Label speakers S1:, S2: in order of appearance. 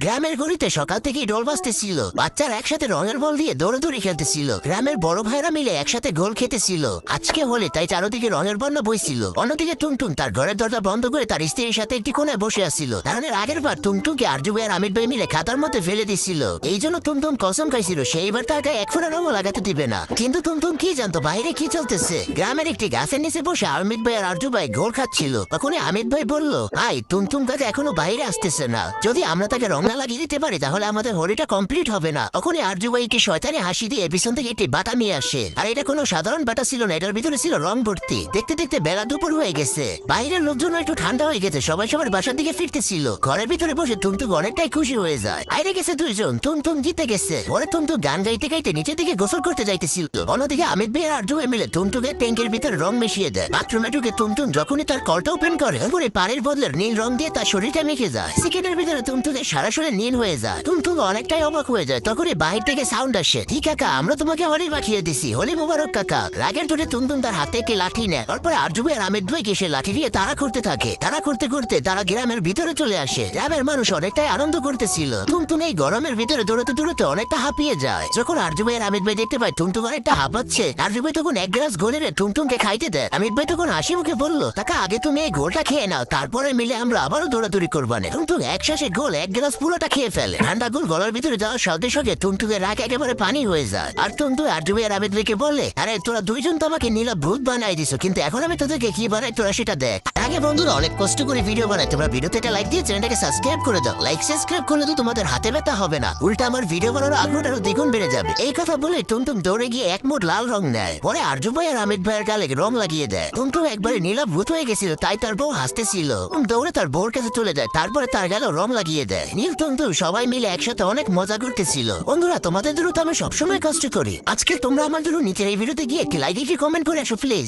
S1: গ্রামের গলিতে সকাল থেকেই ডোল বাজতেছিল। বাচ্চারা একসাথে রঙের বল দিয়ে দৌড়াদৌড়ি খেলতেছিল। গ্রামের বড় ভাইরা মিলে একসাথে গোল খেতেছিল। আজকে হলে তাই চারদিকে রঙের বন্যা বইছিল। অন্যদিকে টুনটুন তার ঘরের দরজা বন্ধ করে তার স্ত্রীর সাথে একটি কোণায় বসে আসছিল। কারণ এর আগের বার টুনটুনকে আরজু ভাই আর আমির ভাই মিলে খাতার মধ্যে ফেলে দিছিল। এই জন্য টুনটুন কসম খাইছিল সেইবার তার গায়ে এক ফোঁটা রঙও লাগাতে দিবে না। কিন্তু টুনটুন কি জানতো বাইরে কি চলতেছে। গ্রামের একটি গাছের নিচে বসে আমির ভাই আর আরজু ভাই গোল খাচ্ছিল। তখন আমির ভাই বলল, আই টুনটুন কাকা এখনো বাইরে আসতেছে না, যদি আমরা তাকে রং না লাগিয়ে দিতে পারি তাহলে আমাদের হোলিটা কমপ্লিট হবে না। তখনই আরজু ভাই একটি শয়তানি হাসি দিয়ে পিছন থেকে একটি বাটা নিয়ে আসে। আর এটা কোনো সাধারণ বাটা ছিল না, এটার ভিতরে ছিল রং ভর্তি। দেখতে দেখতে বেলা দুপুর হয়ে গেছে। বাইরের লোকজন একটু ঠান্ডা হয়ে গেছে, সবাই সবার বাসার দিকে ফিরতেছিল। ঘরের ভিতরে বসে টুনটুন অনেকটাই খুশি হয়ে যায়। বাইরে গেছে দুইজন, টুনটুন জিতে গেছে। পরে টুনটুন গান গাইতে গাইতে নিচের দিকে গোসল করতে যাইতেছিল। অন্যদিকে আমির ভাই আর আরজু ভাই মিলে টুনটুনের ট্যাঙ্কের ভিতরে রং মিশিয়ে দেয়। বাথরুমে ঢুকে টুনটুন যখনই তার কলটা ওপেন করে পানির বদলে নীল রং দিয়ে তার শরীরটা মেখে যায়। সেকেন্ডের ভিতরে টুনটুনের সারা শরীর নীল হয়ে যায়। টুনটুন অনেকটাই অবাক হয়ে যায়। তখনই বাহির থেকে সাউন্ড আসে, ঠিক কাকা আমরা তোমাকে হোলি মাখিয়ে দিছি, হোলি মোবারক কাকা। রাগের ধরে টুনটুন তার হাতে একটি লাঠি নেয়। তারপরে আরজু ভাই আর আমির ভাইকে সে লাঠি দিয়ে তাড়া করতে থাকে। তাড়া করতে করতে তারা গ্রামের ভিতরে চলে আসে। গ্রামের মানুষ অনেকটাই আনন্দ করতেছিল। টুনটুন এই গরমের ভিতরে দৌড়াতে দৌড়াতে অনেকটা হাঁপিয়ে যায়। যখন আরজু ভাই আর আমির ভাই দেখতে পায় টুনটুন অনেকটা হাঁপাচ্ছে, আরজু ভাই তখন এক গ্লাস গোলের টুনটুনকে খাইতে দেয়। আমির ভাই তখন হাসি মুখে বলল, কাকা আগে তুমি এই গোলটা খেয়ে নাও, তারপরে মিলে আমরা আবারও দৌড়াদৌড়ি করবানে। টুনটুন এক শ্বাসে গোল এক গ্লাস পুরোটা খেয়ে ফেলে। ঠান্ডা গোল গলার ভিতরে যাওয়ার সাথে সাথে টুনটুনের রাগ একেবারে পানি হয়ে যায়। আর টুনটুন আরজু ভাই আর আমির ভাইকে বলে, আরে তোরা দুইজন তো আমাকে নীলা ভূত বানাই দিছো, কিন্তু এখন আমি তোদেরকে কি বানাই তোরা সেটা দেখ। আগে বন্ধুরা অনেক কষ্ট করে ভিডিও বানাই, তোমরা ভিডিওতে একটা লাইক দিয়ে চ্যানেলটাকে সাবস্ক্রাইব করে দাও। লাইক সাবস্ক্রাইব করলে তো তোমাদের হাতে ব্যথা হবে না, উল্টা আমার ভিডিও বানানোর আগ্রহটা আরো দ্বিগুণ বেড়ে যাবে। এই কথা বলে টুনটুন দৌড়ে গিয়ে এক মুঠ লাল রং নেয়। পরে আরজু ভাই আর আমির ভাইয়ের গালে রং লাগিয়ে দেয়। টুনটুন একবারে নীলা ভূত হয়ে গেছিল, তাই তার বউ হাসতেছিল। দৌড়ে তার বউর কাছে চলে যায়, তারপরে তার গালে রং লাগিয়ে দেয়। নীল টুনটুন সবাই মিলে একসাথে অনেক মজা করতেছিল। বন্ধুরা তোমাদের দূর তো আমি সবসময় কষ্ট করি, আজকে তোমরা আমার দূর নিচের এই ভিডিওতে গিয়ে একটি লাইক একটি কমেন্ট করে আসো প্লিজ।